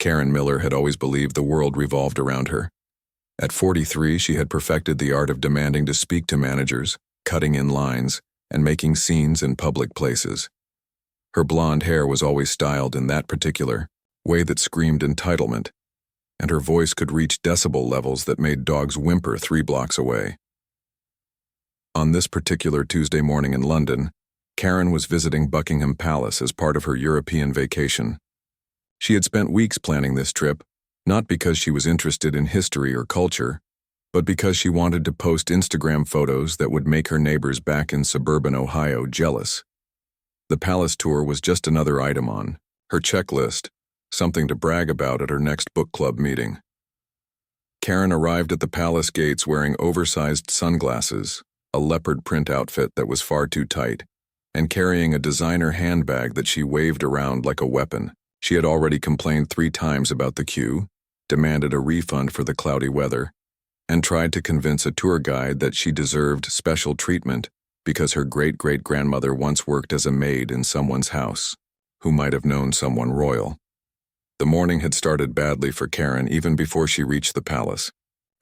Karen Miller had always believed the world revolved around her. At 43, she had perfected the art of demanding to speak to managers, cutting in lines, and making scenes in public places. Her blonde hair was always styled in that particular way that screamed entitlement, and her voice could reach decibel levels that made dogs whimper 3 blocks away. On this particular Tuesday morning in London, Karen was visiting Buckingham Palace as part of her European vacation. She had spent weeks planning this trip, not because she was interested in history or culture, but because she wanted to post Instagram photos that would make her neighbors back in suburban Ohio jealous. The palace tour was just another item on her checklist, something to brag about at her next book club meeting. Karen arrived at the palace gates wearing oversized sunglasses, a leopard print outfit that was far too tight, and carrying a designer handbag that she waved around like a weapon. She had already complained 3 times about the queue, demanded a refund for the cloudy weather, and tried to convince a tour guide that she deserved special treatment because her great-great-grandmother once worked as a maid in someone's house, who might have known someone royal. The morning had started badly for Karen even before she reached the palace.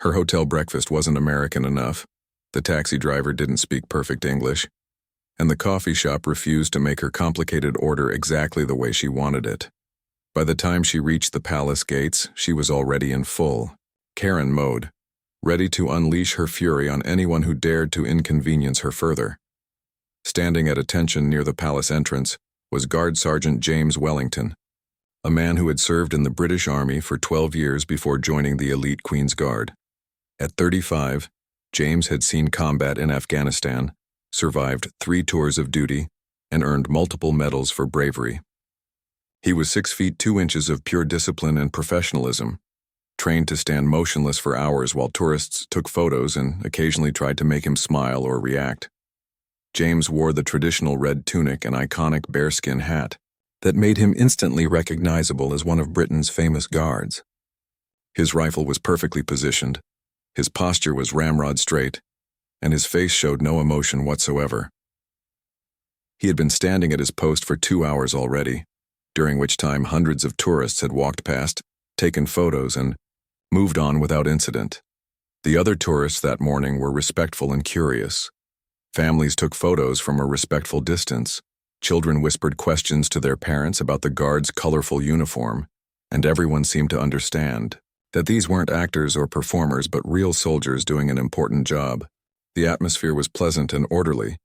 Her hotel breakfast wasn't American enough, the taxi driver didn't speak perfect English, and the coffee shop refused to make her complicated order exactly the way she wanted it. By the time she reached the palace gates, she was already in full Karen mode, ready to unleash her fury on anyone who dared to inconvenience her further. Standing at attention near the palace entrance was Guard Sergeant James Wellington, a man who had served in the British Army for 12 years before joining the elite Queen's Guard. At 35, James had seen combat in Afghanistan, survived 3 tours of duty, and earned multiple medals for bravery. He was 6 feet 2 inches of pure discipline and professionalism, trained to stand motionless for hours while tourists took photos and occasionally tried to make him smile or react. James wore the traditional red tunic and iconic bearskin hat that made him instantly recognizable as one of Britain's famous guards. His rifle was perfectly positioned, his posture was ramrod straight, and his face showed no emotion whatsoever. He had been standing at his post for 2 hours already, during which time hundreds of tourists had walked past, taken photos, and moved on without incident. The other tourists that morning were respectful and curious. Families took photos from a respectful distance. Children whispered questions to their parents about the guard's colorful uniform, and everyone seemed to understand that these weren't actors or performers but real soldiers doing an important job. The atmosphere was pleasant and orderly,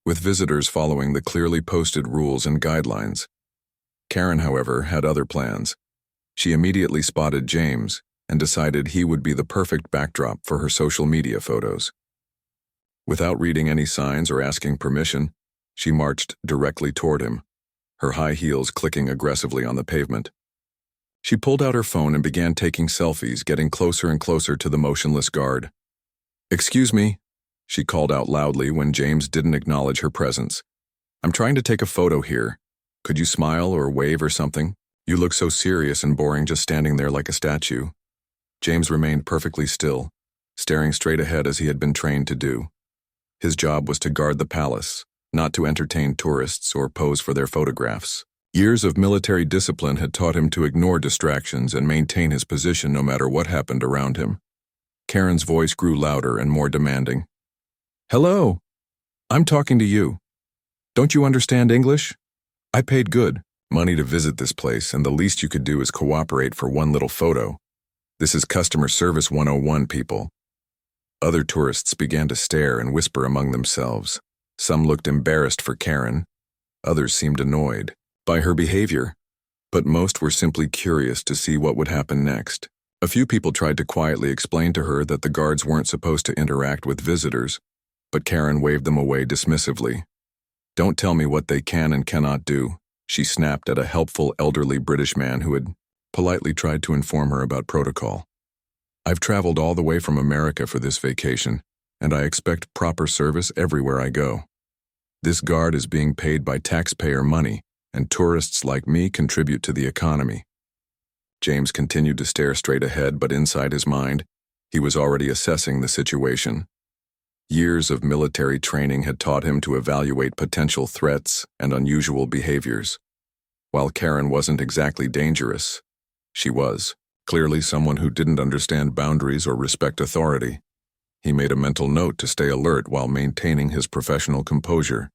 with visitors following the clearly posted rules and guidelines. Karen, however, had other plans. She immediately spotted James and decided he would be the perfect backdrop for her social media photos. Without reading any signs or asking permission, she marched directly toward him, her high heels clicking aggressively on the pavement. She pulled out her phone and began taking selfies, getting closer and closer to the motionless guard. "Excuse me," she called out loudly when James didn't acknowledge her presence. "I'm trying to take a photo here. Could you smile or wave or something? You look so serious and boring just standing there like a statue." James remained perfectly still, staring straight ahead as he had been trained to do. His job was to guard the palace, not to entertain tourists or pose for their photographs. Years of military discipline had taught him to ignore distractions and maintain his position no matter what happened around him. Karen's voice grew louder and more demanding. "Hello, I'm talking to you. Don't you understand English? I paid good money to visit this place, and the least you could do is cooperate for one little photo. This is customer service 101, people." Other tourists began to stare and whisper among themselves. Some looked embarrassed for Karen, others seemed annoyed by her behavior, but most were simply curious to see what would happen next. A few people tried to quietly explain to her that the guards weren't supposed to interact with visitors, but Karen waved them away dismissively. "Don't tell me what they can and cannot do," she snapped at a helpful elderly British man who had politely tried to inform her about protocol. "I've traveled all the way from America for this vacation, and I expect proper service everywhere I go. This guard is being paid by taxpayer money, and tourists like me contribute to the economy." James continued to stare straight ahead, but inside his mind, he was already assessing the situation. Years of military training had taught him to evaluate potential threats and unusual behaviors. While Karen wasn't exactly dangerous, She was, clearly someone who didn't understand boundaries or respect authority. He made a mental note to stay alert while maintaining his professional composure.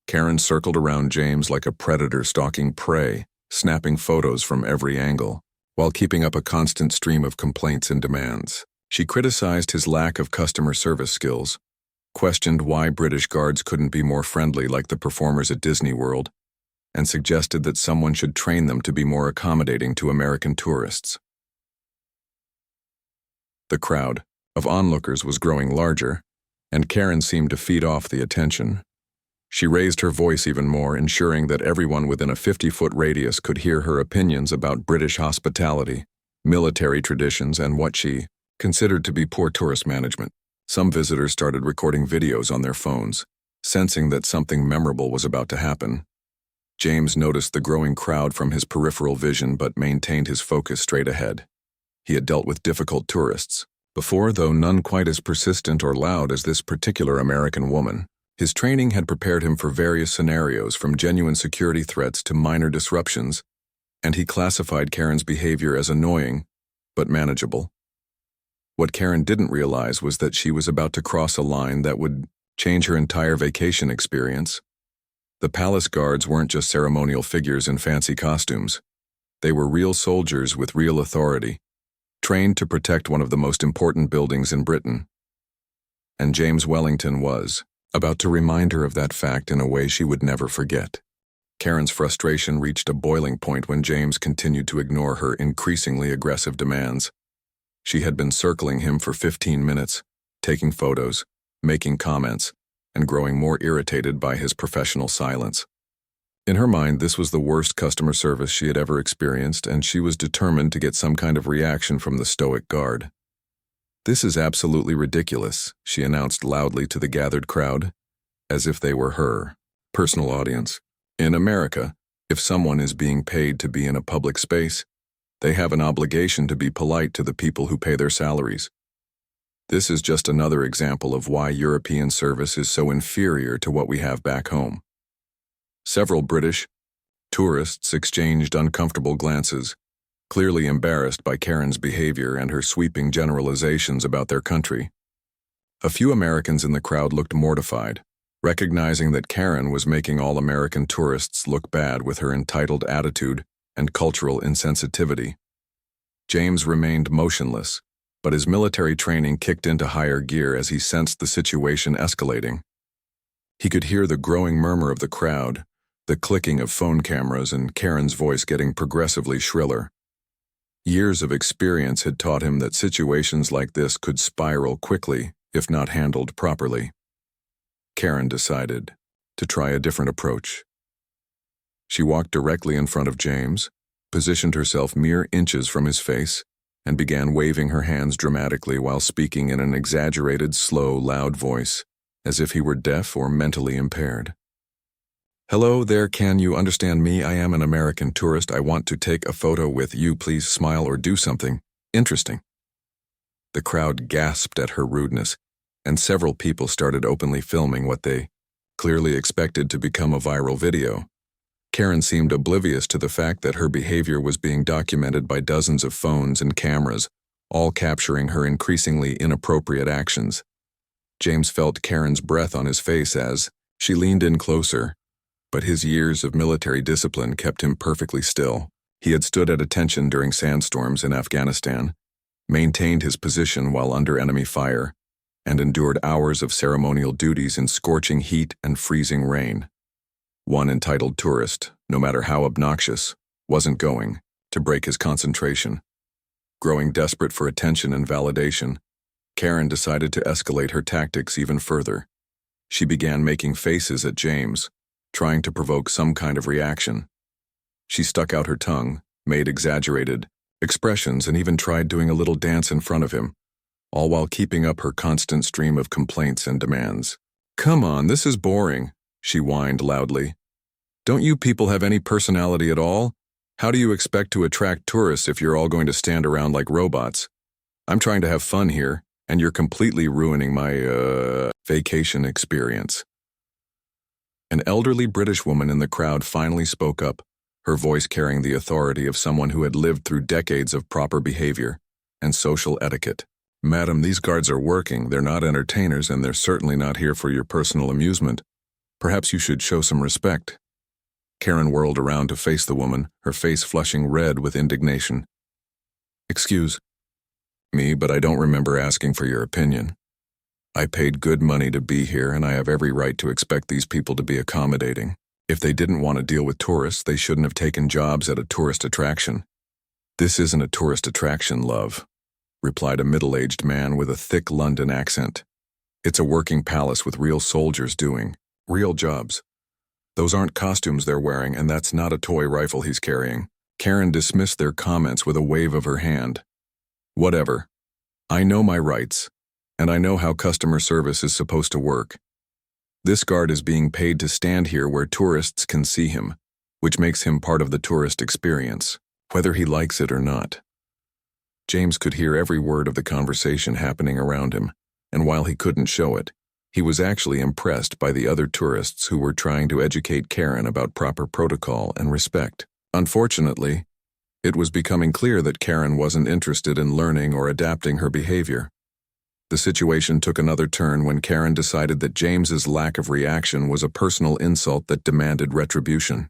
Karen circled around James like a predator stalking prey, snapping photos from every angle, while keeping up a constant stream of complaints and demands. She criticized his lack of customer service skills, questioned why British guards couldn't be more friendly like the performers at Disney World, and suggested that someone should train them to be more accommodating to American tourists. The crowd of onlookers was growing larger, and Karen seemed to feed off the attention. She raised her voice even more, ensuring that everyone within a 50-foot radius could hear her opinions about British hospitality, military traditions, and what she considered to be poor tourist management. Some visitors started recording videos on their phones, sensing that something memorable was about to happen. James noticed the growing crowd from his peripheral vision but maintained his focus straight ahead. He had dealt with difficult tourists before, though none quite as persistent or loud as this particular American woman. His training had prepared him for various scenarios, from genuine security threats to minor disruptions, and he classified Karen's behavior as annoying, but manageable. What Karen didn't realize was that she was about to cross a line that would change her entire vacation experience. The palace guards weren't just ceremonial figures in fancy costumes. They were real soldiers with real authority, trained to protect one of the most important buildings in Britain. And James Wellington was about to remind her of that fact in a way she would never forget. Karen's frustration reached a boiling point when James continued to ignore her increasingly aggressive demands. She had been circling him for 15 minutes, taking photos, making comments, and growing more irritated by his professional silence. In her mind, this was the worst customer service she had ever experienced, and she was determined to get some kind of reaction from the stoic guard. "This is absolutely ridiculous," she announced loudly to the gathered crowd, as if they were her personal audience. "In America, if someone is being paid to be in a public space, they have an obligation to be polite to the people who pay their salaries. This is just another example of why European service is so inferior to what we have back home." Several British tourists exchanged uncomfortable glances, clearly embarrassed by Karen's behavior and her sweeping generalizations about their country. A few Americans in the crowd looked mortified, recognizing that Karen was making all American tourists look bad with her entitled attitude and cultural insensitivity. James remained motionless, but his military training kicked into higher gear as he sensed the situation escalating. He could hear the growing murmur of the crowd, the clicking of phone cameras, and Karen's voice getting progressively shriller. Years of experience had taught him that situations like this could spiral quickly if not handled properly. Karen decided to try a different approach. She walked directly in front of James, positioned herself mere inches from his face, and began waving her hands dramatically while speaking in an exaggerated, slow, loud voice, as if he were deaf or mentally impaired. "Hello there, can you understand me? I am an American tourist. I want to take a photo with you. Please smile or do something interesting." The crowd gasped at her rudeness, and several people started openly filming what they clearly expected to become a viral video. Karen seemed oblivious to the fact that her behavior was being documented by dozens of phones and cameras, all capturing her increasingly inappropriate actions. James felt Karen's breath on his face as she leaned in closer, but his years of military discipline kept him perfectly still. He had stood at attention during sandstorms in Afghanistan, maintained his position while under enemy fire, and endured hours of ceremonial duties in scorching heat and freezing rain. One entitled tourist, no matter how obnoxious, wasn't going to break his concentration. Growing desperate for attention and validation, Karen decided to escalate her tactics even further. She began making faces at James, trying to provoke some kind of reaction. She stuck out her tongue, made exaggerated expressions, and even tried doing a little dance in front of him, all while keeping up her constant stream of complaints and demands. "Come on, this is boring," she whined loudly. "Don't you people have any personality at all? How do you expect to attract tourists if you're all going to stand around like robots? I'm trying to have fun here, and you're completely ruining my, vacation experience." An elderly British woman in the crowd finally spoke up, her voice carrying the authority of someone who had lived through decades of proper behavior and social etiquette. "Madam, these guards are working. They're not entertainers, and they're certainly not here for your personal amusement. Perhaps you should show some respect." Karen whirled around to face the woman, her face flushing red with indignation. "Excuse me, but I don't remember asking for your opinion. I paid good money to be here, and I have every right to expect these people to be accommodating. If they didn't want to deal with tourists, they shouldn't have taken jobs at a tourist attraction." "This isn't a tourist attraction, love," replied a middle-aged man with a thick London accent. "It's a working palace with real soldiers doing real jobs. Those aren't costumes they're wearing, and that's not a toy rifle he's carrying." Karen dismissed their comments with a wave of her hand. "Whatever. I know my rights, and I know how customer service is supposed to work. This guard is being paid to stand here where tourists can see him, which makes him part of the tourist experience, whether he likes it or not." James could hear every word of the conversation happening around him, and while he couldn't show it, he was actually impressed by the other tourists who were trying to educate Karen about proper protocol and respect. Unfortunately, it was becoming clear that Karen wasn't interested in learning or adapting her behavior. The situation took another turn when Karen decided that James's lack of reaction was a personal insult that demanded retribution.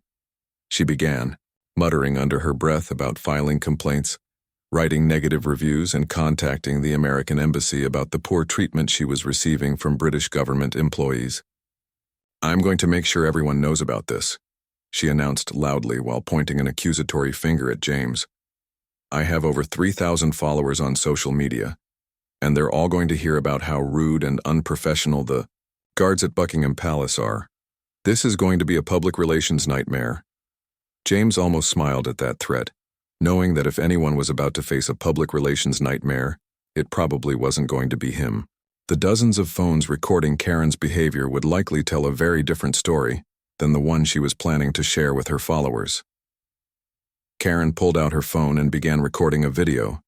She began, muttering under her breath about filing complaints, writing negative reviews, and contacting the American embassy about the poor treatment she was receiving from British government employees. "I'm going to make sure everyone knows about this," she announced loudly while pointing an accusatory finger at James. "I have over 3,000 followers on social media, and they're all going to hear about how rude and unprofessional the guards at Buckingham Palace are. This is going to be a public relations nightmare." James almost smiled at that threat, knowing that if anyone was about to face a public relations nightmare, it probably wasn't going to be him. The dozens of phones recording Karen's behavior would likely tell a very different story than the one she was planning to share with her followers. Karen pulled out her phone and began recording a video,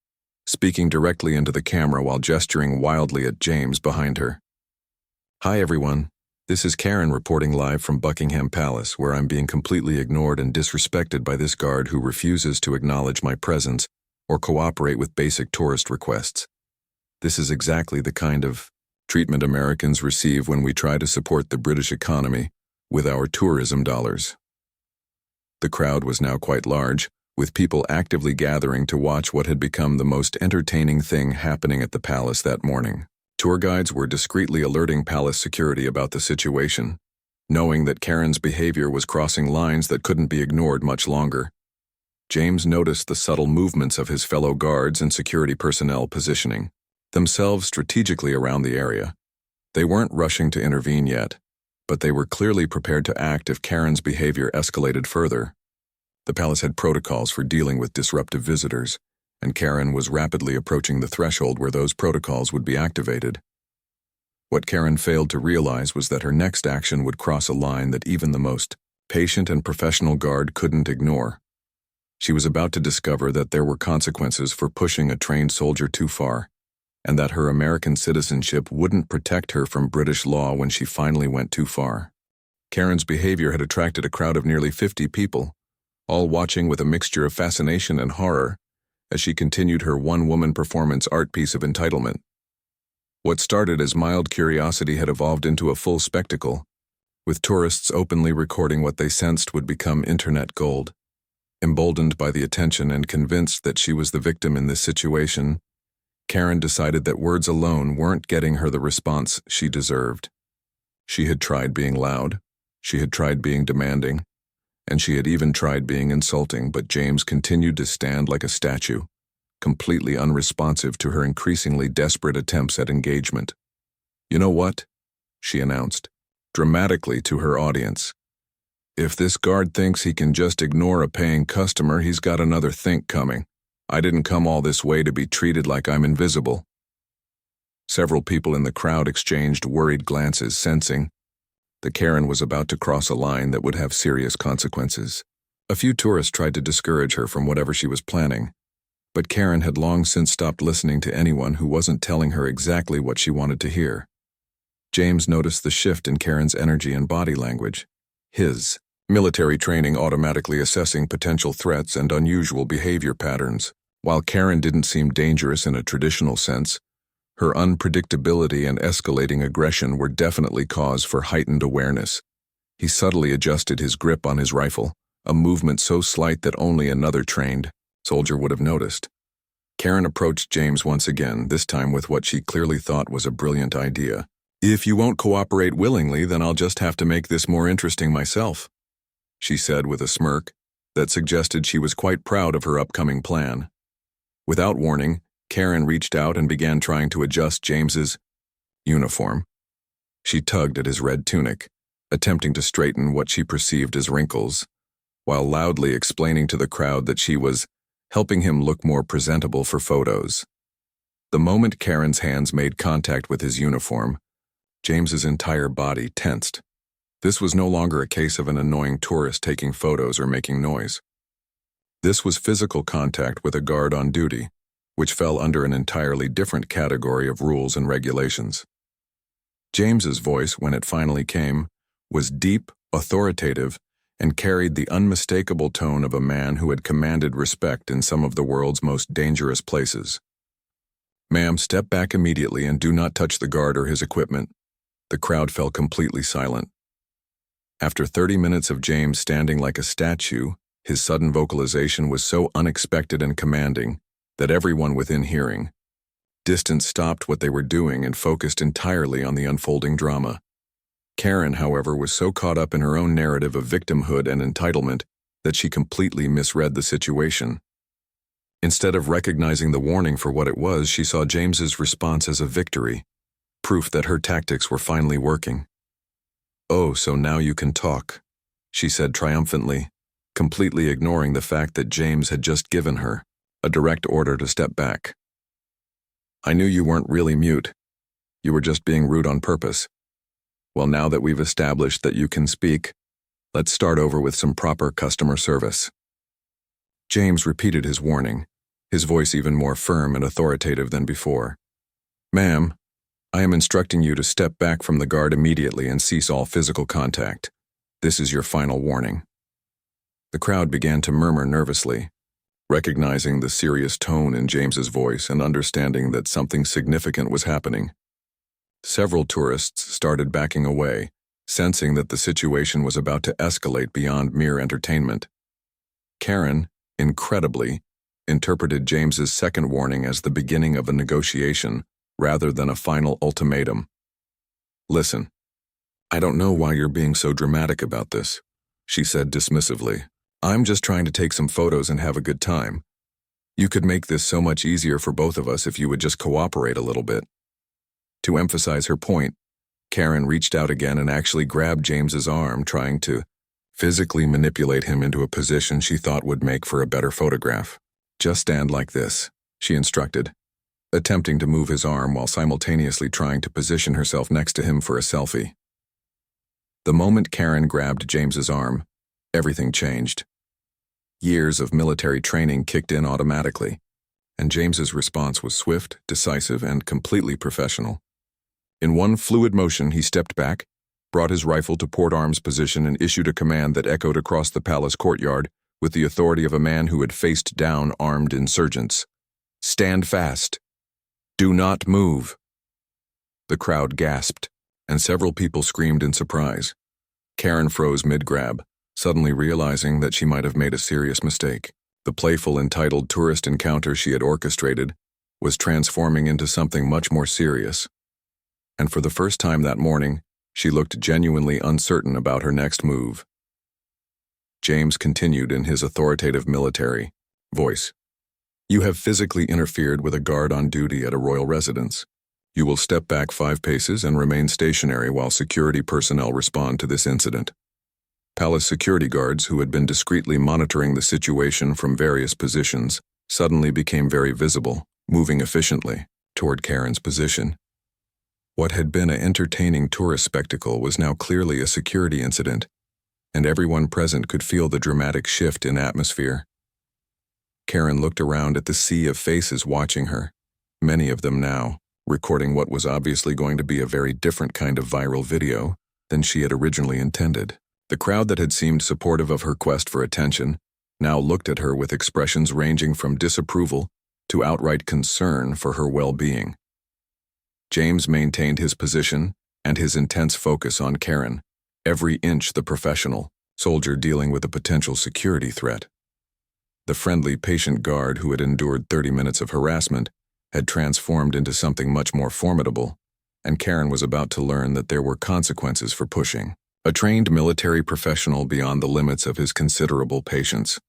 speaking directly into the camera while gesturing wildly at James behind her. "Hi everyone, this is Karen reporting live from Buckingham Palace, where I'm being completely ignored and disrespected by this guard who refuses to acknowledge my presence or cooperate with basic tourist requests. This is exactly the kind of treatment Americans receive when we try to support the British economy with our tourism dollars." The crowd was now quite large, with people actively gathering to watch what had become the most entertaining thing happening at the palace that morning. Tour guides were discreetly alerting palace security about the situation, knowing that Karen's behavior was crossing lines that couldn't be ignored much longer. James noticed the subtle movements of his fellow guards and security personnel positioning themselves strategically around the area. They weren't rushing to intervene yet, but they were clearly prepared to act if Karen's behavior escalated further. The palace had protocols for dealing with disruptive visitors, and Karen was rapidly approaching the threshold where those protocols would be activated. What Karen failed to realize was that her next action would cross a line that even the most patient and professional guard couldn't ignore. She was about to discover that there were consequences for pushing a trained soldier too far, and that her American citizenship wouldn't protect her from British law when she finally went too far. Karen's behavior had attracted a crowd of nearly 50 people, all watching with a mixture of fascination and horror as she continued her one-woman performance art piece of entitlement. What started as mild curiosity had evolved into a full spectacle, with tourists openly recording what they sensed would become internet gold. Emboldened by the attention and convinced that she was the victim in this situation, Karen decided that words alone weren't getting her the response she deserved. She had tried being loud, she had tried being demanding, and she had even tried being insulting, but James continued to stand like a statue, completely unresponsive to her increasingly desperate attempts at engagement. "You know what?" she announced, dramatically to her audience. "If this guard thinks he can just ignore a paying customer, he's got another think coming. I didn't come all this way to be treated like I'm invisible." Several people in the crowd exchanged worried glances, sensing that Karen was about to cross a line that would have serious consequences. A few tourists tried to discourage her from whatever she was planning, but Karen had long since stopped listening to anyone who wasn't telling her exactly what she wanted to hear. James noticed the shift in Karen's energy and body language. His military training automatically assessing potential threats and unusual behavior patterns. While Karen didn't seem dangerous in a traditional sense, her unpredictability and escalating aggression were definitely cause for heightened awareness. He subtly adjusted his grip on his rifle, a movement so slight that only another trained soldier would have noticed. Karen approached James once again, this time with what she clearly thought was a brilliant idea. "If you won't cooperate willingly, then I'll just have to make this more interesting myself," she said with a smirk that suggested she was quite proud of her upcoming plan. Without warning, Karen reached out and began trying to adjust James's uniform. She tugged at his red tunic, attempting to straighten what she perceived as wrinkles, while loudly explaining to the crowd that she was helping him look more presentable for photos. The moment Karen's hands made contact with his uniform, James's entire body tensed. This was no longer a case of an annoying tourist taking photos or making noise. This was physical contact with a guard on duty, which fell under an entirely different category of rules and regulations. James's voice, when it finally came, was deep, authoritative, and carried the unmistakable tone of a man who had commanded respect in some of the world's most dangerous places. "Ma'am, step back immediately and do not touch the guard or his equipment." The crowd fell completely silent. After 30 minutes of James standing like a statue, his sudden vocalization was so unexpected and commanding that everyone within hearing distance stopped what they were doing and focused entirely on the unfolding drama. Karen, however, was so caught up in her own narrative of victimhood and entitlement that she completely misread the situation. Instead of recognizing the warning for what it was, she saw James's response as a victory, proof that her tactics were finally working. "Oh, so now you can talk," she said triumphantly, completely ignoring the fact that James had just given her a direct order to step back. "I knew you weren't really mute. You were just being rude on purpose. Well, now that we've established that you can speak, let's start over with some proper customer service." James repeated his warning, his voice even more firm and authoritative than before. "Ma'am, I am instructing you to step back from the guard immediately and cease all physical contact. This is your final warning." The crowd began to murmur nervously, recognizing the serious tone in James's voice and understanding that something significant was happening. Several tourists started backing away, sensing that the situation was about to escalate beyond mere entertainment. Karen, incredibly, interpreted James's second warning as the beginning of a negotiation rather than a final ultimatum. "Listen, I don't know why you're being so dramatic about this," she said dismissively. "I'm just trying to take some photos and have a good time. You could make this so much easier for both of us if you would just cooperate a little bit." To emphasize her point, Karen reached out again and actually grabbed James's arm, trying to physically manipulate him into a position she thought would make for a better photograph. "Just stand like this," she instructed, attempting to move his arm while simultaneously trying to position herself next to him for a selfie. The moment Karen grabbed James's arm, everything changed. Years of military training kicked in automatically, and James's response was swift, decisive, and completely professional. In one fluid motion, he stepped back, brought his rifle to port arms position, and issued a command that echoed across the palace courtyard with the authority of a man who had faced down armed insurgents. "Stand fast. Do not move." The crowd gasped, and several people screamed in surprise. Karen froze mid-grab, suddenly realizing that she might have made a serious mistake. The playful, entitled tourist encounter she had orchestrated was transforming into something much more serious. And for the first time that morning, she looked genuinely uncertain about her next move. James continued in his authoritative military voice. "You have physically interfered with a guard on duty at a royal residence. You will step back 5 paces and remain stationary while security personnel respond to this incident." Palace security guards, who had been discreetly monitoring the situation from various positions, suddenly became very visible, moving efficiently toward Karen's position. What had been an entertaining tourist spectacle was now clearly a security incident, and everyone present could feel the dramatic shift in atmosphere. Karen looked around at the sea of faces watching her, many of them now recording what was obviously going to be a very different kind of viral video than she had originally intended. The crowd that had seemed supportive of her quest for attention now looked at her with expressions ranging from disapproval to outright concern for her well-being. James maintained his position and his intense focus on Karen, every inch the professional soldier dealing with a potential security threat. The friendly, patient guard who had endured 30 minutes of harassment had transformed into something much more formidable, and Karen was about to learn that there were consequences for pushing. A trained military professional beyond the limits of his considerable patience,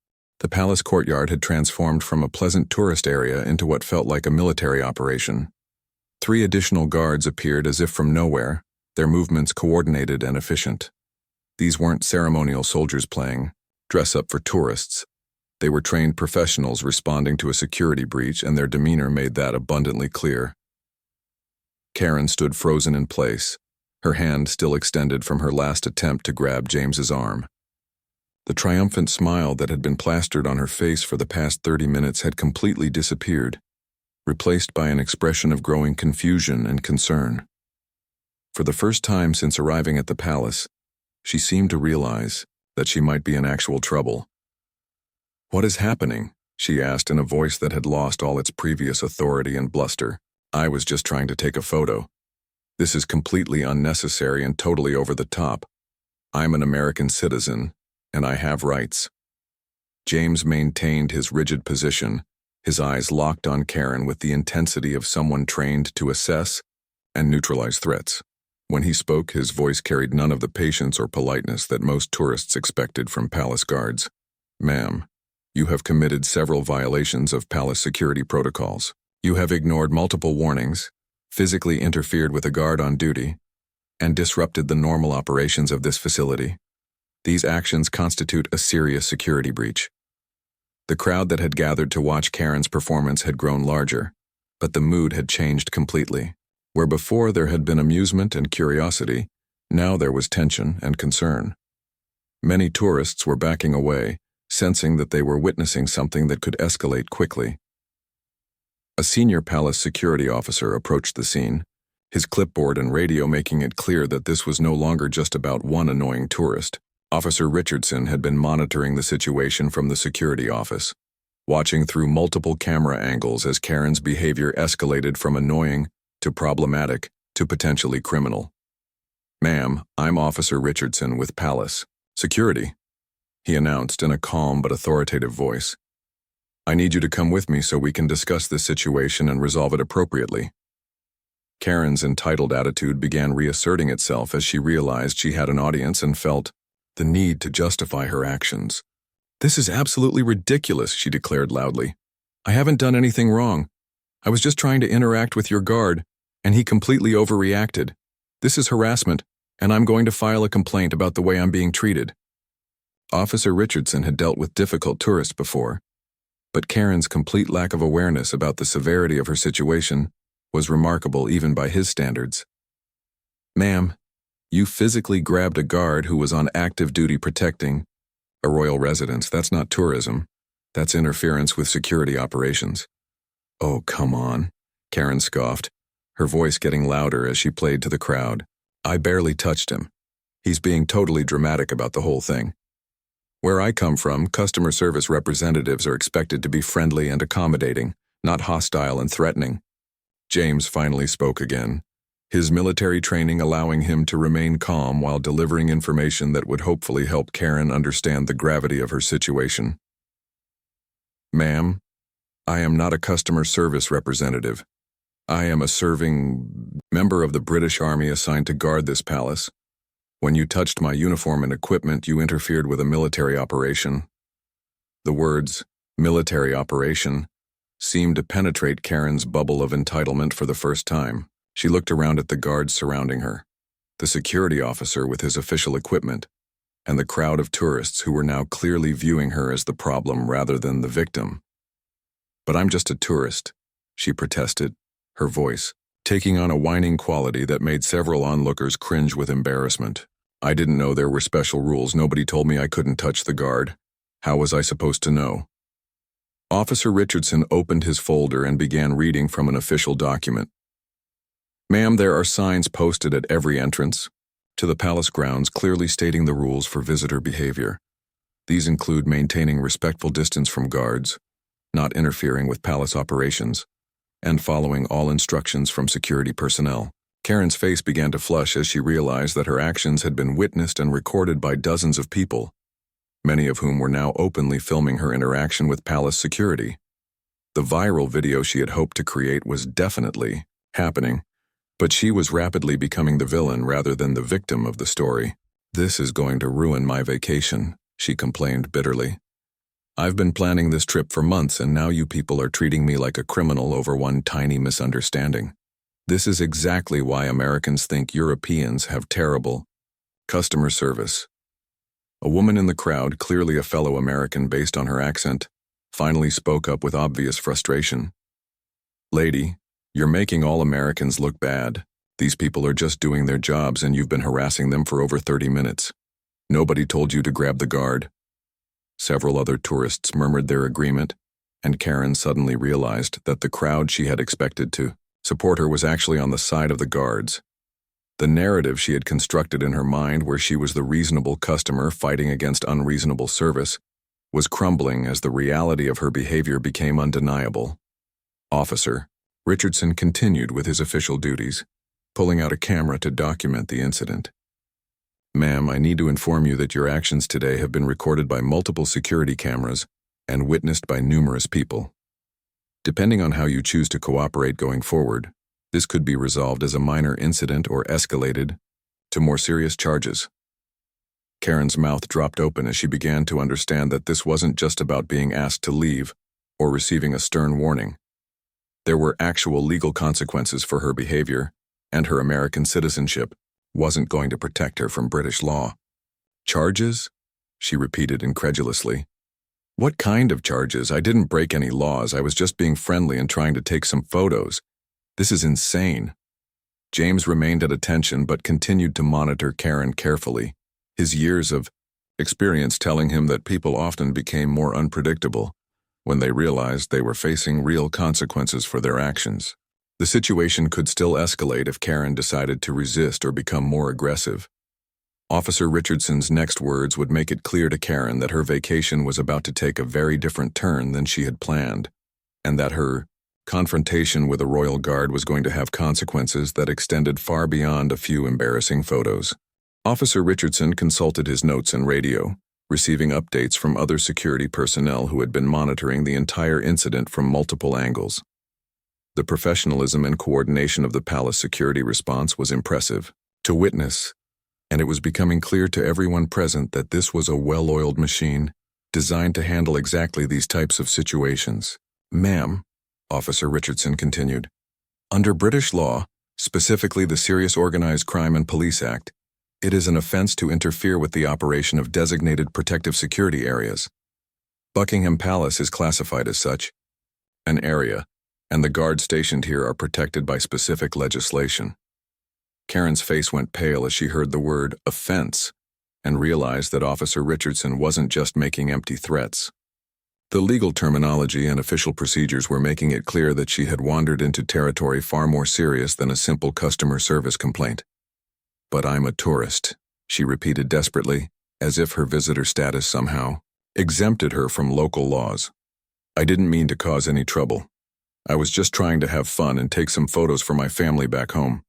the palace courtyard had transformed from a pleasant tourist area into what felt like a military operation. 3 additional guards appeared as if from nowhere, their movements coordinated and efficient. These weren't ceremonial soldiers playing dress-up for tourists. They were trained professionals responding to a security breach, and their demeanor made that abundantly clear. Karen stood frozen in place, her hand still extended from her last attempt to grab James's arm. The triumphant smile that had been plastered on her face for the past 30 minutes had completely disappeared, replaced by an expression of growing confusion and concern. For the first time since arriving at the palace, she seemed to realize that she might be in actual trouble. "What is happening?" she asked in a voice that had lost all its previous authority and bluster. "I was just trying to take a photo. This is completely unnecessary and totally over the top. I'm an American citizen, and I have rights." James maintained his rigid position, his eyes locked on Karen with the intensity of someone trained to assess and neutralize threats. When he spoke, his voice carried none of the patience or politeness that most tourists expected from palace guards. "Ma'am, you have committed several violations of palace security protocols. You have ignored multiple warnings, physically interfered with a guard on duty, and disrupted the normal operations of this facility. These actions constitute a serious security breach." The crowd that had gathered to watch Karen's performance had grown larger, but the mood had changed completely. Where before there had been amusement and curiosity, now there was tension and concern. Many tourists were backing away, sensing that they were witnessing something that could escalate quickly. A senior palace security officer approached the scene, his clipboard and radio making it clear that this was no longer just about one annoying tourist. Officer Richardson had been monitoring the situation from the security office, watching through multiple camera angles as Karen's behavior escalated from annoying to problematic to potentially criminal. "Ma'am, I'm Officer Richardson with Palace Security," he announced in a calm but authoritative voice. "I need you to come with me so we can discuss this situation and resolve it appropriately." Karen's entitled attitude began reasserting itself as she realized she had an audience and felt the need to justify her actions. "This is absolutely ridiculous," she declared loudly. "I haven't done anything wrong. I was just trying to interact with your guard, and he completely overreacted. This is harassment, and I'm going to file a complaint about the way I'm being treated." Officer Richardson had dealt with difficult tourists before, but Karen's complete lack of awareness about the severity of her situation was remarkable even by his standards. "Ma'am, you physically grabbed a guard who was on active duty protecting a royal residence. That's not tourism. That's interference with security operations." "Oh, come on," Karen scoffed, her voice getting louder as she played to the crowd. "I barely touched him. He's being totally dramatic about the whole thing. Where I come from, customer service representatives are expected to be friendly and accommodating, not hostile and threatening." James finally spoke again, his military training allowing him to remain calm while delivering information that would hopefully help Karen understand the gravity of her situation. "Ma'am, I am not a customer service representative. I am a serving member of the British Army assigned to guard this palace. When you touched my uniform and equipment, you interfered with a military operation." The words, "military operation," seemed to penetrate Karen's bubble of entitlement for the first time. She looked around at the guards surrounding her, the security officer with his official equipment, and the crowd of tourists who were now clearly viewing her as the problem rather than the victim. "But I'm just a tourist," she protested, her voice taking on a whining quality that made several onlookers cringe with embarrassment. "I didn't know there were special rules. Nobody told me I couldn't touch the guard. How was I supposed to know?" Officer Richardson opened his folder and began reading from an official document. "Ma'am, there are signs posted at every entrance. to the palace grounds, clearly stating the rules for visitor behavior. These include maintaining respectful distance from guards, not interfering with palace operations, and following all instructions from security personnel. Karen's face began to flush as she realized that her actions had been witnessed and recorded by dozens of people, many of whom were now openly filming her interaction with palace security. The viral video she had hoped to create was definitely happening, but she was rapidly becoming the villain rather than the victim of the story. "This is going to ruin my vacation," she complained bitterly. "I've been planning this trip for months, and now you people are treating me like a criminal over one tiny misunderstanding. This is exactly why Americans think Europeans have terrible customer service." A woman in the crowd, clearly a fellow American based on her accent, finally spoke up with obvious frustration. "Lady, you're making all Americans look bad. These people are just doing their jobs and you've been harassing them for over 30 minutes. Nobody told you to grab the guard." Several other tourists murmured their agreement, and Karen suddenly realized that the crowd she had expected to support her was actually on the side of the guards. The narrative she had constructed in her mind, where she was the reasonable customer fighting against unreasonable service, was crumbling as the reality of her behavior became undeniable. Officer Richardson continued with his official duties, pulling out a camera to document the incident. "Ma'am, I need to inform you that your actions today have been recorded by multiple security cameras and witnessed by numerous people. Depending on how you choose to cooperate going forward, this could be resolved as a minor incident or escalated to more serious charges." Karen's mouth dropped open as she began to understand that this wasn't just about being asked to leave or receiving a stern warning. There were actual legal consequences for her behavior, and her American citizenship wasn't going to protect her from British law. "Charges?" she repeated incredulously. "What kind of charges? I didn't break any laws. I was just being friendly and trying to take some photos. This is insane." James remained at attention but continued to monitor Karen carefully, his years of experience telling him that people often became more unpredictable when they realized they were facing real consequences for their actions. The situation could still escalate if Karen decided to resist or become more aggressive. Officer Richardson's next words would make it clear to Karen that her vacation was about to take a very different turn than she had planned, and that her confrontation with a royal guard was going to have consequences that extended far beyond a few embarrassing photos. Officer Richardson consulted his notes and radio, receiving updates from other security personnel who had been monitoring the entire incident from multiple angles. The professionalism and coordination of the palace security response was impressive to witness, and it was becoming clear to everyone present that this was a well-oiled machine designed to handle exactly these types of situations. "Ma'am," Officer Richardson continued, "under British law, specifically the Serious Organized Crime and Police Act, it is an offense to interfere with the operation of designated protective security areas. Buckingham Palace is classified as such an area, and the guards stationed here are protected by specific legislation." Karen's face went pale as she heard the word offense and realized that Officer Richardson wasn't just making empty threats. The legal terminology and official procedures were making it clear that she had wandered into territory far more serious than a simple customer service complaint. "But I'm a tourist," she repeated desperately, as if her visitor status somehow exempted her from local laws. "I didn't mean to cause any trouble. I was just trying to have fun and take some photos for my family back home.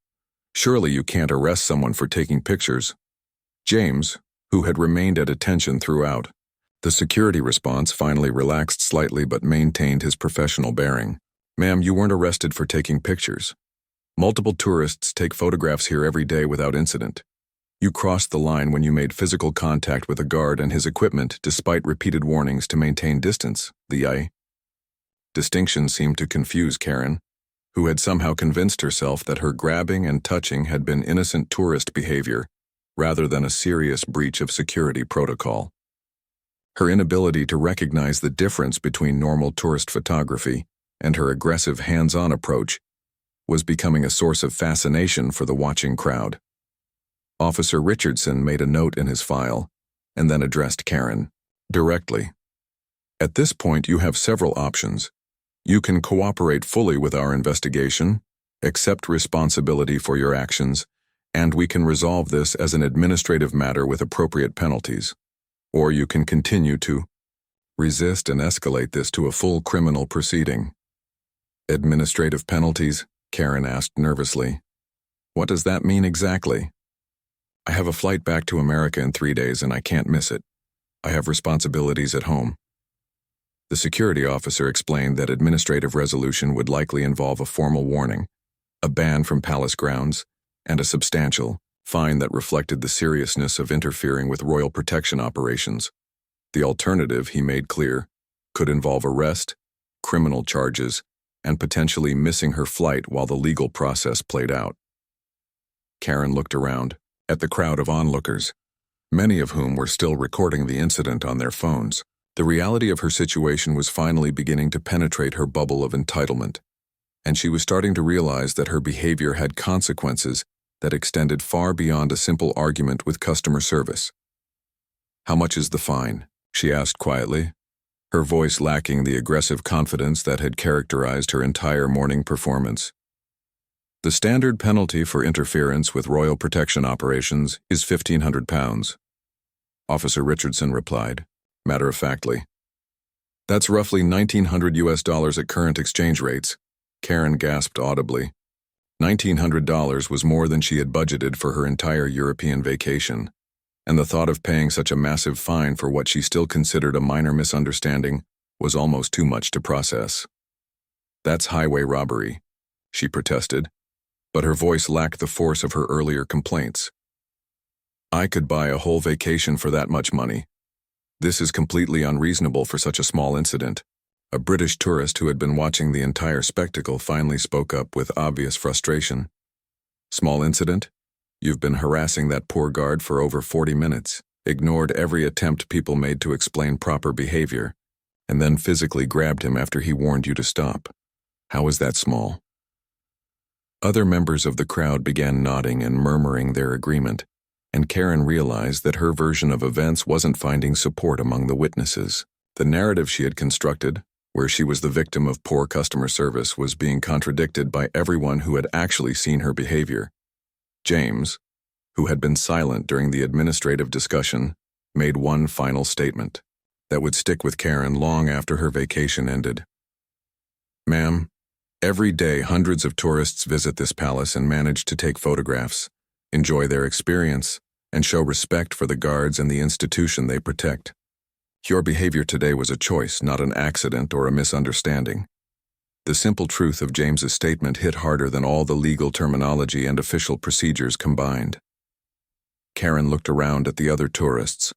Surely you can't arrest someone for taking pictures." James, who had remained at attention throughout the security response, finally relaxed slightly but maintained his professional bearing. "Ma'am, you weren't arrested for taking pictures. Multiple tourists take photographs here every day without incident. You crossed the line when you made physical contact with a guard and his equipment despite repeated warnings to maintain distance." The distinction seemed to confuse Karen, who had somehow convinced herself that her grabbing and touching had been innocent tourist behavior rather than a serious breach of security protocol. Her inability to recognize the difference between normal tourist photography and her aggressive hands-on approach was becoming a source of fascination for the watching crowd. Officer Richardson made a note in his file and then addressed Karen directly. "At this point, you have several options. You can cooperate fully with our investigation, accept responsibility for your actions, And we can resolve this as an administrative matter with appropriate penalties. Or you can continue to resist and escalate this to a full criminal proceeding. Administrative penalties? Karen asked nervously. What does that mean exactly? I have a flight back to America in 3 days and I can't miss it. I have responsibilities at home. The security officer explained that administrative resolution would likely involve a formal warning, a ban from palace grounds, and a substantial fine that reflected the seriousness of interfering with royal protection operations. The alternative, he made clear, could involve arrest, criminal charges, and potentially missing her flight while the legal process played out. Karen looked around at the crowd of onlookers, many of whom were still recording the incident on their phones. The reality of her situation was finally beginning to penetrate her bubble of entitlement, and she was starting to realize that her behavior had consequences that extended far beyond a simple argument with customer service. How much is the fine? She asked quietly, her voice lacking the aggressive confidence that had characterized her entire morning performance. The standard penalty for interference with royal protection operations is £1,500. Officer Richardson replied, matter-of-factly. That's roughly $1,900 at current exchange rates. Karen gasped audibly. $1,900 was more than she had budgeted for her entire European vacation, and the thought of paying such a massive fine for what she still considered a minor misunderstanding was almost too much to process. That's highway robbery, she protested, but her voice lacked the force of her earlier complaints. I could buy a whole vacation for that much money. This is completely unreasonable for such a small incident. A British tourist who had been watching the entire spectacle finally spoke up with obvious frustration. Small incident? You've been harassing that poor guard for over 40 minutes, ignored every attempt people made to explain proper behavior, and then physically grabbed him after he warned you to stop. How is that small? Other members of the crowd began nodding and murmuring their agreement, and Karen realized that her version of events wasn't finding support among the witnesses. The narrative she had constructed, where she was the victim of poor customer service, was being contradicted by everyone who had actually seen her behavior. James, who had been silent during the administrative discussion, made one final statement that would stick with Karen long after her vacation ended. Ma'am, every day hundreds of tourists visit this palace and manage to take photographs, enjoy their experience, and show respect for the guards and the institution they protect. Your behavior today was a choice, not an accident or a misunderstanding. The simple truth of James's statement hit harder than all the legal terminology and official procedures combined. Karen looked around at the other tourists,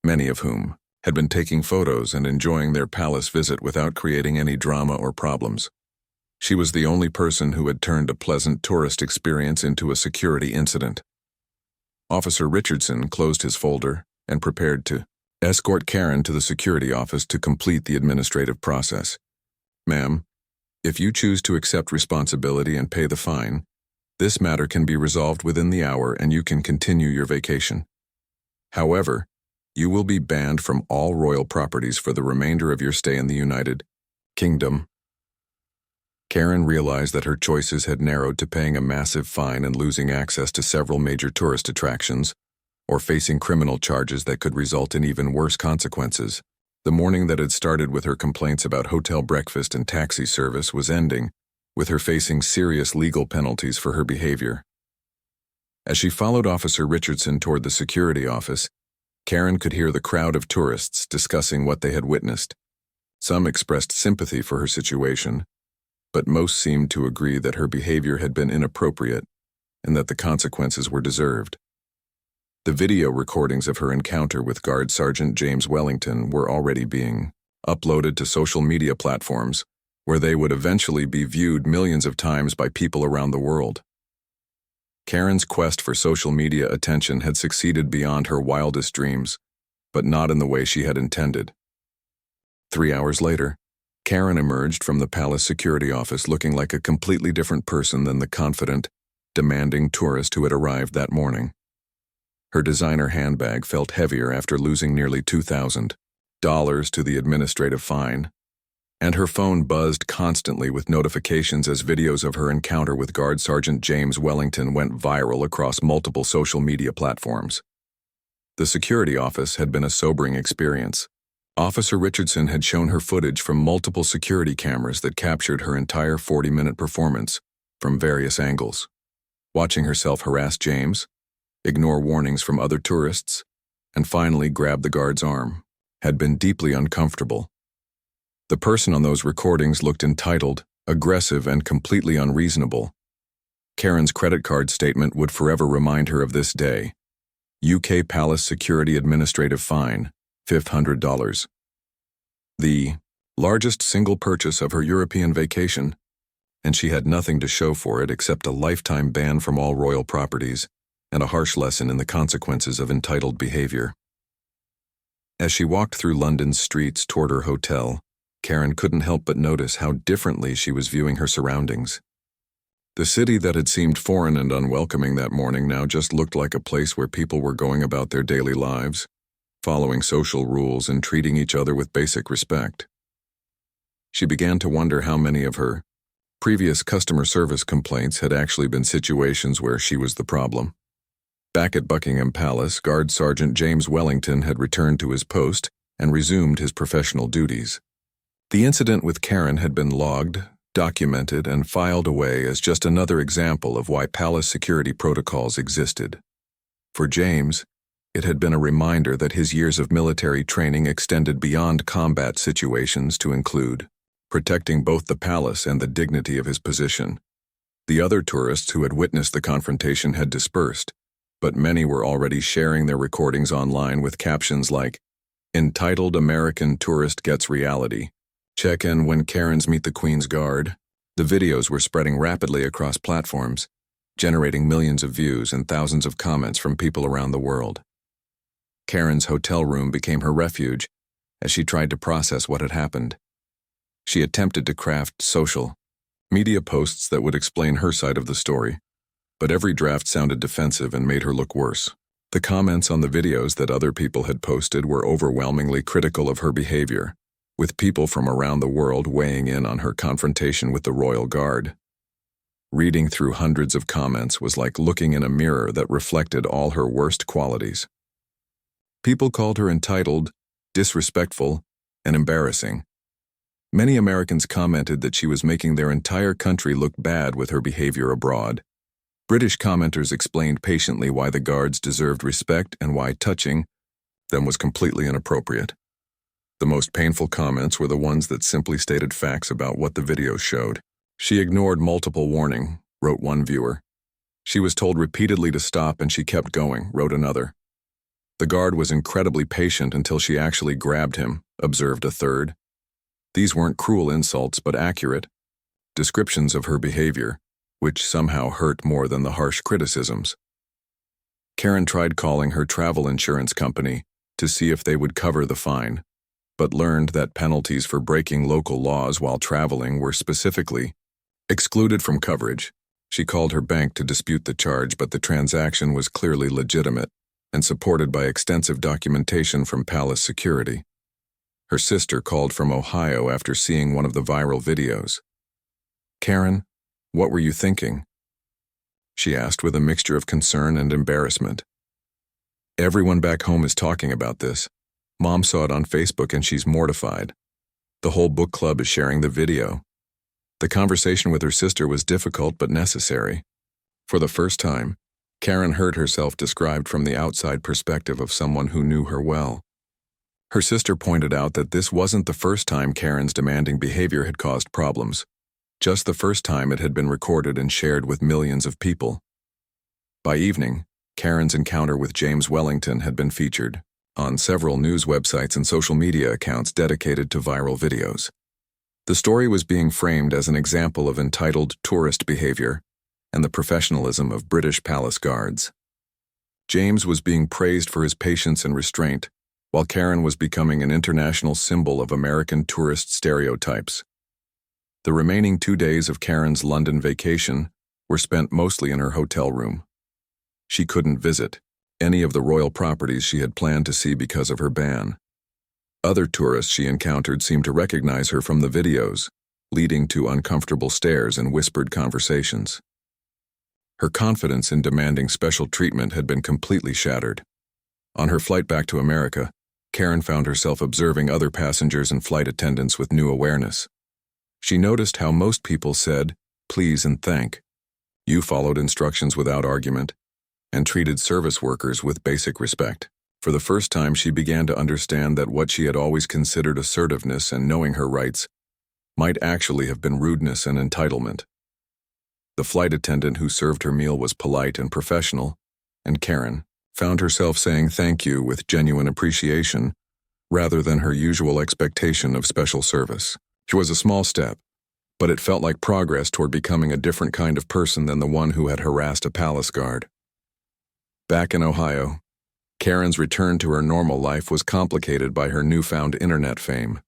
many of whom had been taking photos and enjoying their palace visit without creating any drama or problems. She was the only person who had turned a pleasant tourist experience into a security incident. Officer Richardson closed his folder and prepared to escort Karen to the security office to complete the administrative process. Ma'am, if you choose to accept responsibility and pay the fine, this matter can be resolved within the hour and you can continue your vacation. However, you will be banned from all royal properties for the remainder of your stay in the United Kingdom. Karen realized that her choices had narrowed to paying a massive fine and losing access to several major tourist attractions, or facing criminal charges that could result in even worse consequences. The morning that had started with her complaints about hotel breakfast and taxi service was ending, with her facing serious legal penalties for her behavior. As she followed Officer Richardson toward the security office, Karen could hear the crowd of tourists discussing what they had witnessed. Some expressed sympathy for her situation, but most seemed to agree that her behavior had been inappropriate and that the consequences were deserved. The video recordings of her encounter with Guard Sergeant James Wellington were already being uploaded to social media platforms, where they would eventually be viewed millions of times by people around the world. Karen's quest for social media attention had succeeded beyond her wildest dreams, but not in the way she had intended. 3 hours later, Karen emerged from the palace security office looking like a completely different person than the confident, demanding tourist who had arrived that morning. Her designer handbag felt heavier after losing nearly $2,000 to the administrative fine, And her phone buzzed constantly with notifications as videos of her encounter with Guard Sergeant James Wellington went viral across multiple social media platforms. The security office had been a sobering experience. Officer Richardson had shown her footage from multiple security cameras that captured her entire 40-minute performance from various angles. Watching herself harass James, ignore warnings from other tourists, and finally grab the guard's arm had been deeply uncomfortable. The person on those recordings looked entitled, aggressive, and completely unreasonable. Karen's credit card statement would forever remind her of this day. UK Palace Security Administrative Fine, $500. The largest single purchase of her European vacation, and she had nothing to show for it except a lifetime ban from all royal properties and a harsh lesson in the consequences of entitled behavior. As she walked through London's streets toward her hotel, Karen couldn't help but notice how differently she was viewing her surroundings. The city that had seemed foreign and unwelcoming that morning now just looked like a place where people were going about their daily lives, following social rules and treating each other with basic respect. She began to wonder how many of her previous customer service complaints had actually been situations where she was the problem. Back at Buckingham Palace, Guard Sergeant James Wellington had returned to his post and resumed his professional duties. The incident with Karen had been logged, documented, and filed away as just another example of why palace security protocols existed. For James, it had been a reminder that his years of military training extended beyond combat situations to include protecting both the palace and the dignity of his position. The other tourists who had witnessed the confrontation had dispersed, but many were already sharing their recordings online with captions like, "Entitled American Tourist Gets Reality. Check in when Karens meet the Queen's Guard." The videos were spreading rapidly across platforms, generating millions of views and thousands of comments from people around the world. Karen's hotel room became her refuge as she tried to process what had happened. She attempted to craft social media posts that would explain her side of the story, but every draft sounded defensive and made her look worse. The comments on the videos that other people had posted were overwhelmingly critical of her behavior, with people from around the world weighing in on her confrontation with the Royal Guard. Reading through hundreds of comments was like looking in a mirror that reflected all her worst qualities. People called her entitled, disrespectful, and embarrassing. Many Americans commented that she was making their entire country look bad with her behavior abroad. British commenters explained patiently why the guards deserved respect and why touching them was completely inappropriate. The most painful comments were the ones that simply stated facts about what the video showed. "She ignored multiple warning," wrote one viewer. "She was told repeatedly to stop and she kept going," wrote another. "The guard was incredibly patient until she actually grabbed him," observed a third. These weren't cruel insults but accurate descriptions of her behavior, which somehow hurt more than the harsh criticisms. Karen tried calling her travel insurance company to see if they would cover the fine, but learned that penalties for breaking local laws while traveling were specifically excluded from coverage. She called her bank to dispute the charge, but the transaction was clearly legitimate and supported by extensive documentation from palace security. Her sister called from Ohio after seeing one of the viral videos. "Karen, what were you thinking?" she asked with a mixture of concern and embarrassment. "Everyone back home is talking about this. Mom saw it on Facebook and she's mortified. The whole book club is sharing the video." The conversation with her sister was difficult but necessary. For the first time, Karen heard herself described from the outside perspective of someone who knew her well. Her sister pointed out that this wasn't the first time Karen's demanding behavior had caused problems, just the first time it had been recorded and shared with millions of people. By evening, Karen's encounter with James Wellington had been featured on several news websites and social media accounts dedicated to viral videos. The story was being framed as an example of entitled tourist behavior and the professionalism of British palace guards. James was being praised for his patience and restraint, while Karen was becoming an international symbol of American tourist stereotypes. The remaining 2 days of Karen's London vacation were spent mostly in her hotel room. She couldn't visit any of the royal properties she had planned to see because of her ban. Other tourists she encountered seemed to recognize her from the videos, leading to uncomfortable stares and whispered conversations. Her confidence in demanding special treatment had been completely shattered. On her flight back to America, Karen found herself observing other passengers and flight attendants with new awareness. She noticed how most people said, "Please and thank." You followed instructions without argument, and treated service workers with basic respect. For the first time, she began to understand that what she had always considered assertiveness and knowing her rights might actually have been rudeness and entitlement. The flight attendant who served her meal was polite and professional, and Karen found herself saying thank you with genuine appreciation rather than her usual expectation of special service. It was a small step, but it felt like progress toward becoming a different kind of person than the one who had harassed a palace guard. Back in Ohio, Karen's return to her normal life was complicated by her newfound internet fame.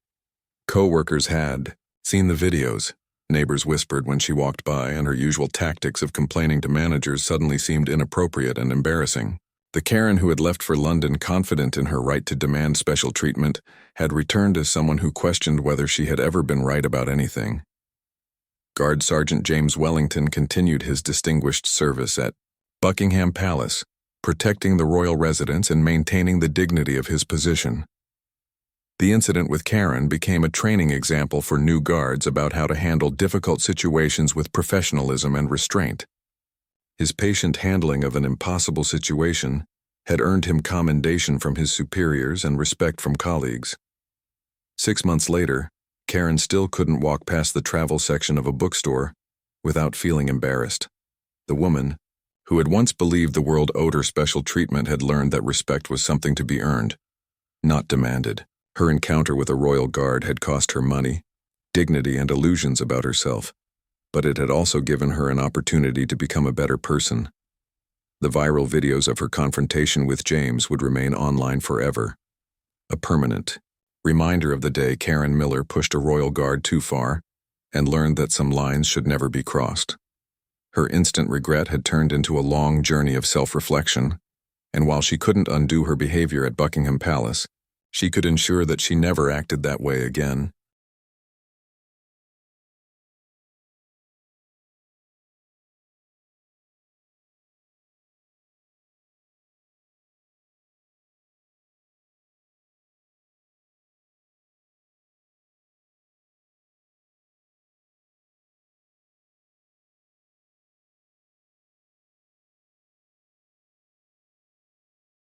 Co-workers had seen the videos, neighbors whispered when she walked by, and her usual tactics of complaining to managers suddenly seemed inappropriate and embarrassing. The Karen who had left for London confident in her right to demand special treatment had returned as someone who questioned whether she had ever been right about anything. Guard Sergeant James Wellington continued his distinguished service at Buckingham Palace, protecting the royal residence and maintaining the dignity of his position. The incident with Karen became a training example for new guards about how to handle difficult situations with professionalism and restraint. His patient handling of an impossible situation had earned him commendation from his superiors and respect from colleagues. 6 months later, Karen still couldn't walk past the travel section of a bookstore without feeling embarrassed. The woman, who had once believed the world owed her special treatment, had learned that respect was something to be earned, not demanded. Her encounter with a royal guard had cost her money, dignity, and illusions about herself, but it had also given her an opportunity to become a better person. The viral videos of her confrontation with James would remain online forever, a permanent reminder of the day Karen Miller pushed a royal guard too far and learned that some lines should never be crossed. Her instant regret had turned into a long journey of self-reflection, and while she couldn't undo her behavior at Buckingham Palace, she could ensure that she never acted that way again.